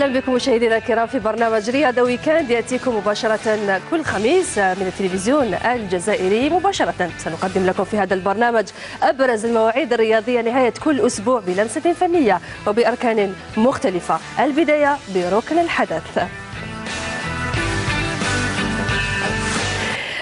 اهلا بكم مشاهدينا الكرام في برنامج رياضة ويكاند ياتيكم مباشرة كل خميس من التلفزيون الجزائري مباشرة. سنقدم لكم في هذا البرنامج ابرز المواعيد الرياضية نهاية كل اسبوع بلمسة فنية وباركان مختلفة. البداية بركن الحدث.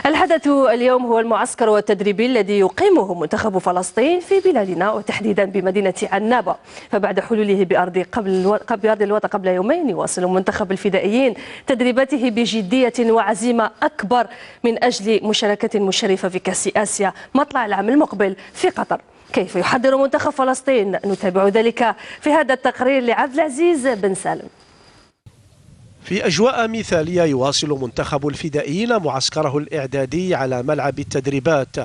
الحدث اليوم هو المعسكر التدريبي الذي يقيمه منتخب فلسطين في بلادنا وتحديدا بمدينة عنابة. فبعد حلوله بأرض الوطن قبل يومين يواصل منتخب الفدائيين تدريباته بجدية وعزيمة أكبر من أجل مشاركة مشرفة في كأس آسيا مطلع العام المقبل في قطر. كيف يحضر منتخب فلسطين؟ نتابع ذلك في هذا التقرير لعبد العزيز بن سالم. في أجواء مثالية يواصل منتخب الفدائيين معسكره الإعدادي على ملعب التدريبات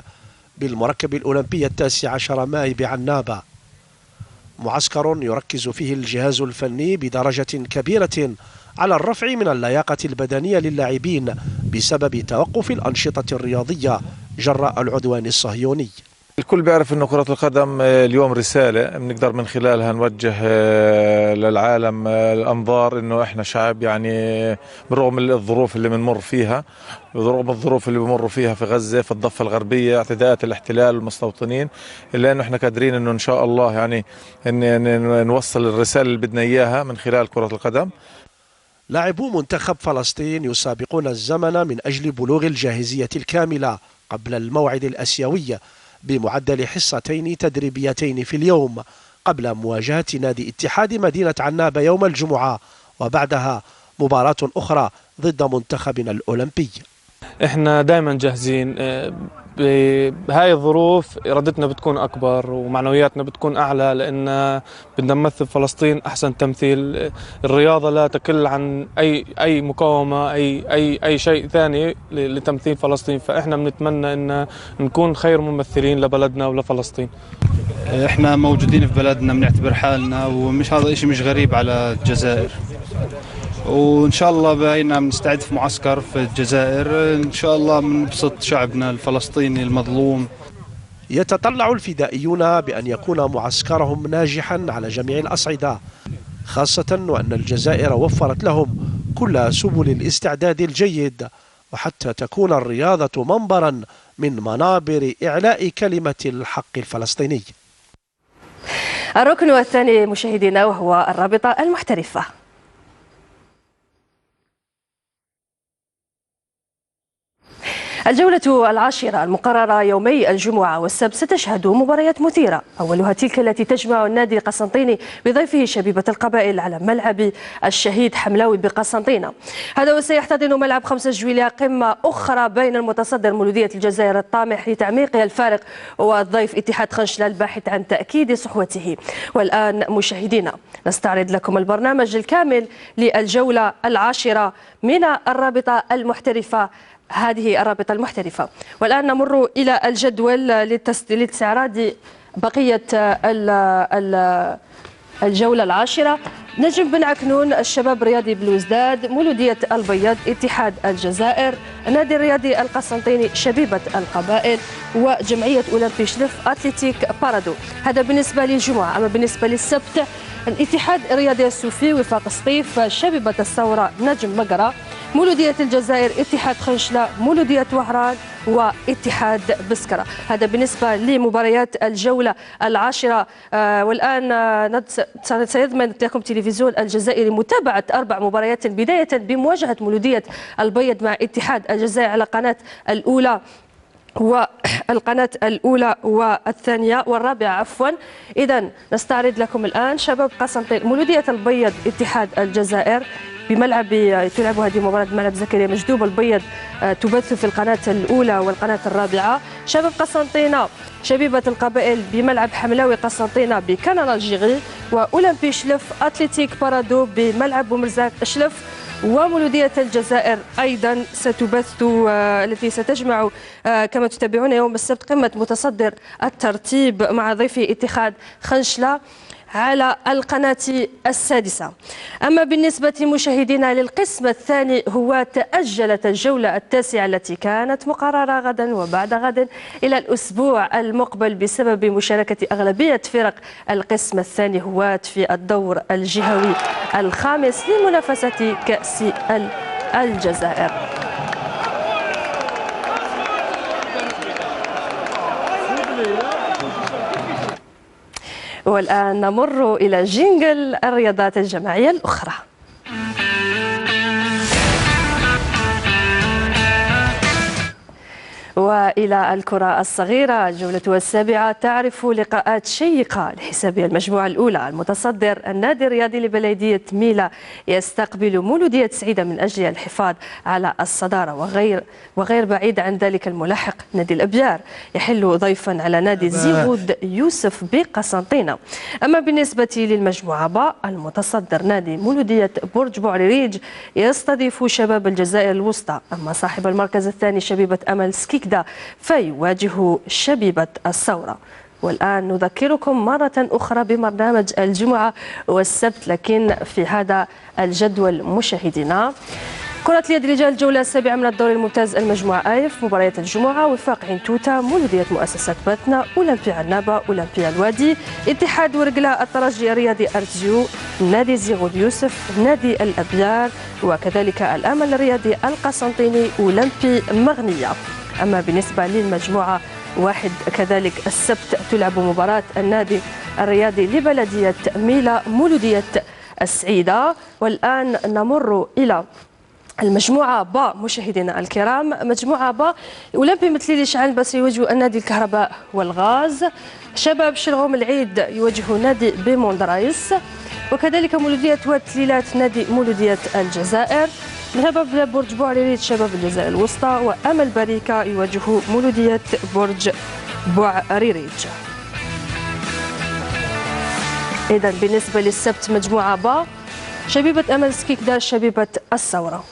بالمركب الأولمبي 19 ماي بعنابة. معسكر يركز فيه الجهاز الفني بدرجة كبيرة على الرفع من اللياقة البدنية للاعبين بسبب توقف الأنشطة الرياضية جراء العدوان الصهيوني. الكل بيعرف انه كرة القدم اليوم رسالة بنقدر من خلالها نوجه للعالم الانظار انه احنا شعب يعني بالرغم من الظروف اللي بنمر فيها، بالرغم من الظروف اللي بمروا فيها في غزة في الضفة الغربية اعتداءات الاحتلال والمستوطنين، الا انه احنا قادرين انه ان شاء الله يعني ان نوصل الرسالة اللي بدنا اياها من خلال كرة القدم. لاعبو منتخب فلسطين يسابقون الزمن من اجل بلوغ الجاهزية الكاملة قبل الموعد الآسيوي بمعدل حصتين تدريبيتين في اليوم قبل مواجهة نادي اتحاد مدينة عنابة يوم الجمعة وبعدها مباراة أخرى ضد منتخبنا الأولمبي. احنا دائما جاهزين. بهاي الظروف إرادتنا بتكون أكبر ومعنوياتنا بتكون أعلى لأن بدنا نمثل فلسطين أحسن تمثيل. الرياضة لا تقل عن أي مقاومة أي شيء ثاني لتمثيل فلسطين، فإحنا بنتمنى أن نكون خير ممثلين لبلدنا ولفلسطين. احنا موجودين في بلدنا بنعتبر حالنا، ومش هذا إشي مش غريب على الجزائر، وإن شاء الله بقينا بنستعد في معسكر في الجزائر إن شاء الله بنبسط شعبنا الفلسطيني المظلوم. يتطلع الفدائيون بأن يكون معسكرهم ناجحا على جميع الأصعدة، خاصة وأن الجزائر وفرت لهم كل سبل الاستعداد الجيد وحتى تكون الرياضة منبرا من منابر إعلاء كلمة الحق الفلسطيني. الركن الثاني مشاهدينا وهو الرابطة المحترفة. الجولة العاشرة المقررة يومي الجمعة والسبت ستشهد مباريات مثيرة، أولها تلك التي تجمع النادي القسنطيني بضيفه شبيبة القبائل على ملعب الشهيد حملاوي بقسنطينة. هذا وسيحتضن ملعب 5 جويلية قمة أخرى بين المتصدر مولودية الجزائر الطامح لتعميقها الفارق والضيف اتحاد خنشلة الباحث عن تأكيد صحوته. والآن مشاهدينا نستعرض لكم البرنامج الكامل للجولة العاشرة من الرابطة المحترفة. هذه الرابطة المحترفة. والآن نمر إلى الجدول لاستعراض بقية الجولة العاشرة. نجم بن عكنون، الشباب الرياضي بلوزداد، مولودية البيض، اتحاد الجزائر، النادي الرياضي القسنطيني، شبيبة القبائل، وجمعية أولمبي شلف أتليتيك بارادو. هذا بالنسبة للجمعة. أما بالنسبة للسبت الاتحاد الرياضي السوفي، وفاق سطيف، شبيبة الثورة، نجم مقرة، مولودية الجزائر، اتحاد خنشلة، مولودية وهران، واتحاد بسكرة. هذا بالنسبة لمباريات الجولة العاشرة. والآن سيضمن لكم تلفزيون الجزائري متابعة 4 مباريات، بداية بمواجهة مولودية البيض مع اتحاد الجزائر على قناة الأولى والقناة الأولى والثانية والرابعة عفوا. إذا نستعرض لكم الآن شباب قسنطين، مولودية البيض، اتحاد الجزائر بملعب تلعب هذه المباراة بملعب زكريا مجدوب. البيض تبث في القناة الأولى والقناة الرابعة. شباب قسنطينة، شبيبة القبائل بملعب حملاوي قسنطينة بكنان الجيغي، وأولمبي شلف أتليتيك بارادو بملعب بومرزاق شلف. ومولودية الجزائر أيضا ستبث التي ستجمع كما تتابعون يوم السبت قمة متصدر الترتيب مع ضيف اتحاد خنشلة. على القناة السادسة. أما بالنسبة مشاهدينا للقسم الثاني، هو تأجلت الجولة التاسعة التي كانت مقررة غدا وبعد غد إلى الأسبوع المقبل بسبب مشاركة أغلبية فرق القسم الثاني هواة في الدور الجهوي الخامس لمنافسة كأس الجزائر. والآن نمر إلى جينجل الرياضات الجماعية الأخرى. وإلى الكرة الصغيرة، جولتها السابعة تعرف لقاءات شيقة لحساب المجموعة الأولى. المتصدر النادي الرياضي لبلدية ميلا يستقبل مولودية سعيدة من أجل الحفاظ على الصدارة، وغير بعيد عن ذلك الملاحق نادي الأبيار يحل ضيفا على نادي زيغود يوسف بقسنطينة. أما بالنسبة للمجموعة باء، المتصدر نادي مولودية برج بوعريريج يستضيف شباب الجزائر الوسطى. أما صاحب المركز الثاني شبيبة أمل سكيكدا فيواجه شبيبة الثورة. والآن نذكركم مرة أخرى ببرنامج الجمعة والسبت، لكن في هذا الجدول مشاهدينا: كرة اليد رجال الجولة السابعة من الدوري الممتاز المجموعة آيف، مباريات الجمعة: وفاق عين توتا، مولودية مؤسسة باتنا، أولمبيا عنابة، أولمبيا الوادي، اتحاد ورقلة، الترجي الرياضي أرتزيو، نادي زيغود يوسف، نادي الأبيار، وكذلك الأمل الرياضي القسنطيني، أولمبي مغنية. أما بالنسبة للمجموعة واحد كذلك السبت تلعب مباراة النادي الرياضي لبلدية ميلا مولودية السعيدة. والآن نمر إلى المجموعة باء مشاهدينا الكرام. مجموعة باء: أولمبي مثلي شعل بس يواجه النادي الكهرباء والغاز، شباب شلغوم العيد يواجه نادي بيموندرايس، وكذلك مولودية واد تليلات نادي مولودية الجزائر، شباب برج بوعريريج شباب الجزائر الوسطى، وأمل باريكا يواجه مولودية برج بوعريريج. إذا بالنسبة للسبت مجموعة باء: شبيبة أمل سكيكدا شبيبة الثورة.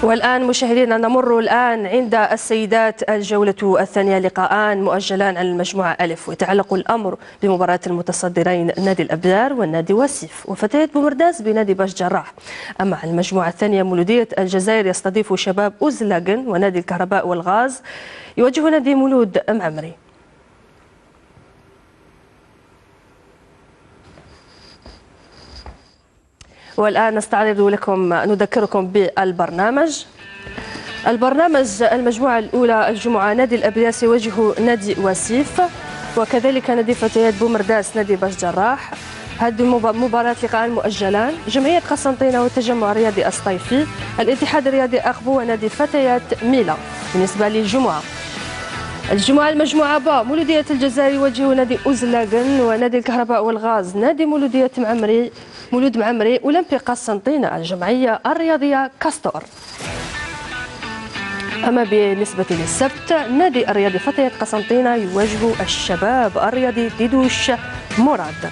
والآن مشاهدينا نمر الآن عند السيدات الجولة الثانية، لقاءان مؤجلان على المجموعة ألف، ويتعلق الأمر بمباراة المتصدرين نادي الأبيار والنادي واسيف، وفتيات بومرداس بنادي باش جراح. أما على المجموعة الثانية مولودية الجزائر يستضيف شباب أوزلاغن، ونادي الكهرباء والغاز يواجه نادي مولود معمري. والآن نستعرض لكم، نذكركم بالبرنامج. المجموعة الأولى الجمعة: نادي الأبياس يواجه نادي واسيف، وكذلك نادي فتيات بومرداس نادي باش جراح. هذه المباراة لقاءان مؤجلان: جمعية قسنطينة والتجمع الرياضي الصيفي، الاتحاد الرياضي أخبو ونادي فتيات ميلا. بالنسبة للجمعة المجموعة باء: مولودية الجزائر يواجه نادي أوزلاغن، ونادي الكهرباء والغاز نادي مولود معمري، أولمبي قسنطينة الجمعية الرياضية كاستور. أما بالنسبة للسبت نادي الرياضي فتيات قسنطينة يواجه الشباب الرياضي ديدوش مراد.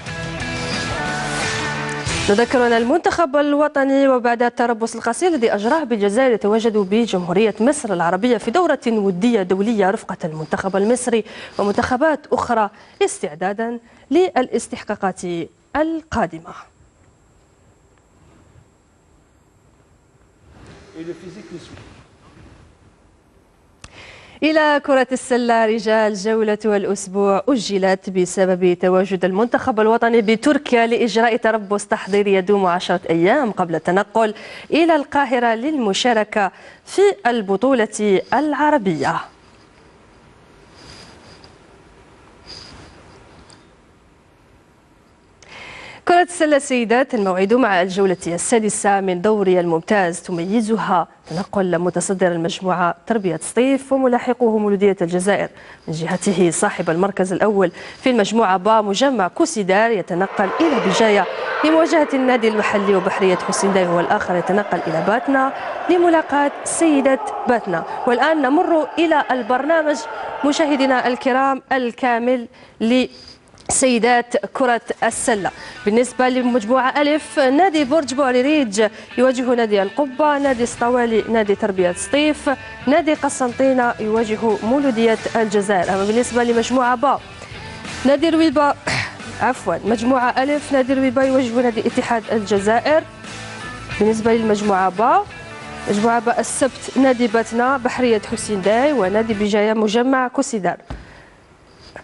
نذكر أن المنتخب الوطني وبعد التربص القصير الذي أجراه بالجزائر يتواجد بجمهورية مصر العربية في دورة ودية دولية رفقة المنتخب المصري ومنتخبات أخرى استعدادا للاستحقاقات القادمة. إلى كرة السلة رجال، جولة الأسبوع أجلت بسبب تواجد المنتخب الوطني بتركيا لإجراء تربص تحضيري يدوم 10 أيام قبل التنقل إلى القاهرة للمشاركة في البطولة العربية. كرة السلة سيدات، الموعد مع الجولة السادسة من دوري الممتاز تميزها تنقل متصدر المجموعة تربية سطيف وملاحقه مولودية الجزائر. من جهته صاحب المركز الأول في المجموعة با مجمع كوسيدار يتنقل إلى بجاية لمواجهة النادي المحلي وبحرية حسين، والآخر يتنقل إلى باتنا لملاقاة سيدة باتنا. والآن نمر إلى البرنامج مشاهدينا الكرام الكامل سيدات كرة السلة. بالنسبة لمجموعة ألف، نادي برج بوعريريج يواجه نادي القبة، نادي سطوالي نادي تربية سطيف، نادي قسنطينة يواجه مولودية الجزائر. أما بالنسبة لمجموعة با، نادي رويبة مجموعة ألف، نادي رويبة يواجه نادي اتحاد الجزائر. بالنسبة للمجموعة با، مجموعة با السبت نادي باتنا بحرية حسين داي ونادي بجاية مجمع كوسيدار.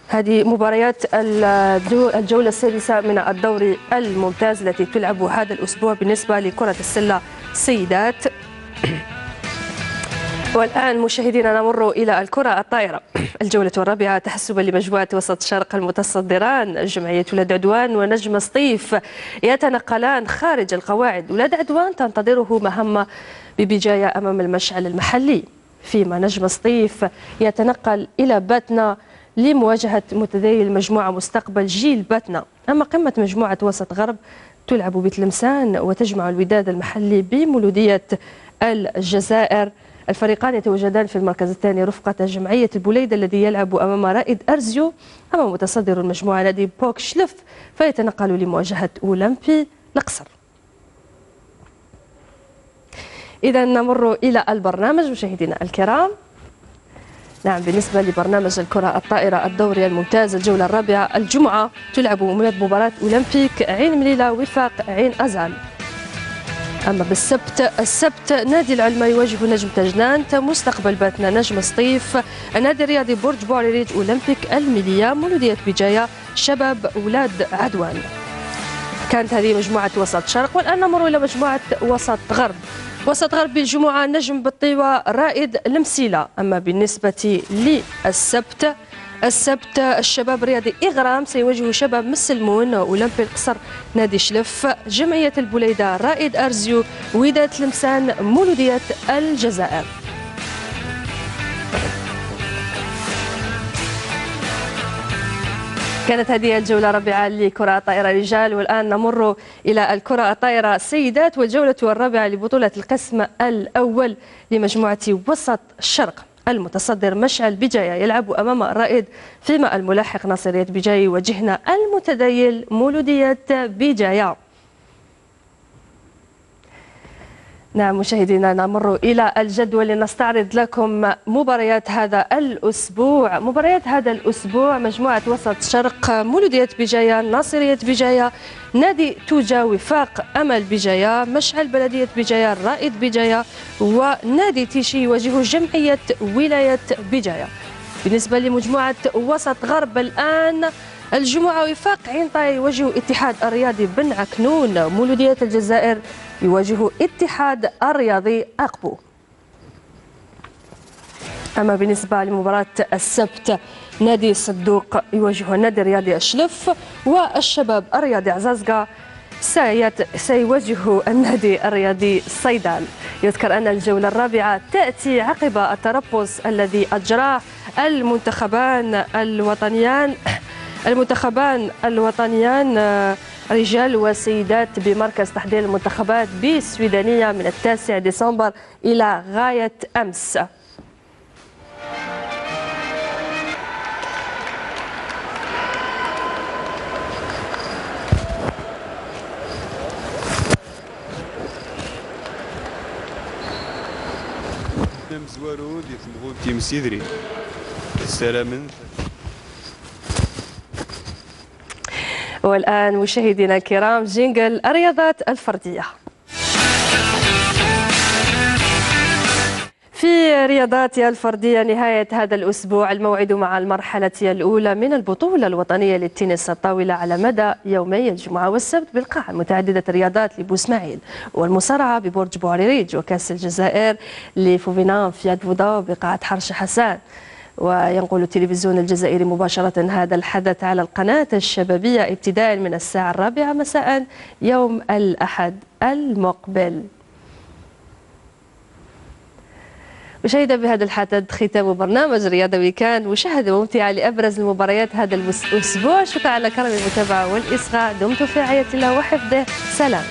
هذه مباريات الجولة السادسة من الدوري الممتاز التي تلعب هذا الأسبوع بالنسبة لكرة السلة سيدات. والآن مشاهدينا نمر إلى الكرة الطائرة. الجولة الرابعة تحسبا لمجموعة وسط شرق المتصدران جمعية ولاد عدوان ونجم سطيف يتنقلان خارج القواعد. ولاد عدوان تنتظره مهمة ببجاية أمام المشعل المحلي، فيما نجم سطيف يتنقل إلى باتنا لمواجهة متدايل المجموعة مستقبل جيل باتنا. أما قمة مجموعة وسط غرب تلعب بتلمسان وتجمع الوداد المحلي بمولودية الجزائر. الفريقان يتواجدان في المركز الثاني رفقة جمعية البوليدة الذي يلعب أمام رائد أرزيو. أما متصدر المجموعة نادي بوك شلف فيتنقل لمواجهة أولمبي القصر. إذا نمر إلى البرنامج مشاهدينا الكرام. نعم، بالنسبة لبرنامج الكرة الطائرة الدوري الممتاز الجولة الرابعة الجمعة تلعب مباراة أولمبيك عين مليلة وفاق عين أزال. أما السبت نادي العلمة يواجه نجم تجنانت، مستقبل باتنا نجم سطيف، النادي الرياضي برج بوعريريج أولمبيك الميلية مولودية بجاية شباب ولاد عدوان. كانت هذه مجموعة وسط شرق. والآن نمر إلى مجموعة وسط غرب. وسط غرب الجمعة نجم بالطيوة رائد المسيلة. أما بالنسبة السبت الشباب الرياضي إغرام سيواجه شباب مسلمون أولمبي القصر نادي شلف، جمعية البوليدة رائد أرزيو وداد تلمسان مولودية الجزائر. كانت هذه الجولة الرابعة لكرة الطائرة رجال. والآن نمر إلى الكرة الطائرة سيدات والجولة الرابعة لبطولة القسم الأول لمجموعة وسط الشرق. المتصدر مشعل بجاية يلعب أمام الرائد، فيما الملاحق ناصرية بجاية يواجهنا المتدايل مولودية بجاية. نعم مشاهدينا نمر إلى الجدول لنستعرض لكم مباريات هذا الأسبوع. مباريات هذا الأسبوع مجموعة وسط شرق مولودية بجاية ناصرية بجاية نادي توجا وفاق أمل بجاية مشعل بلدية بجاية رائد بجاية ونادي تيشي يواجه جمعية ولاية بجاية. بالنسبة لمجموعة وسط غرب الآن الجمعة وفاق عين طاي يواجه اتحاد الرياضي بن عكنون، مولودية الجزائر يواجه اتحاد الرياضي أقبو. أما بالنسبة لمباراة السبت نادي صدوق يواجه النادي الرياضي أشلف، والشباب الرياضي عزازقة سيواجه النادي الرياضي صيدال. يذكر أن الجولة الرابعة تأتي عقب التربص الذي أجراه المنتخبان الوطنيان رجال وسيدات بمركز تحضير المنتخبات بالسويدانية من 9 ديسمبر إلى غاية أمس. مزوارو ديال الغول تيم سيدري السلام. والآن مشاهدينا الكرام جينجل الرياضات الفردية. في رياضات الفردية نهاية هذا الأسبوع الموعد مع المرحلة الأولى من البطولة الوطنية للتنس الطاولة على مدى يومي الجمعة والسبت بالقاعة متعددة الرياضات لبوسماعيل، والمصارعة ببرج بوعريريج، وكأس الجزائر لفوفينان في يدفودا بقاعة حرش حسان. وينقل التلفزيون الجزائري مباشرة هذا الحدث على القناة الشبابية ابتداء من الساعة 4 مساء يوم الأحد المقبل. مشاهدة بهذا الحدث ختام برنامج رياضوي كان مشاهدة ممتعة لأبرز المباريات هذا الأسبوع. شكرا على كرم المتابعة والإصغاء. دمتم في رعاية الله وحفظه. سلام.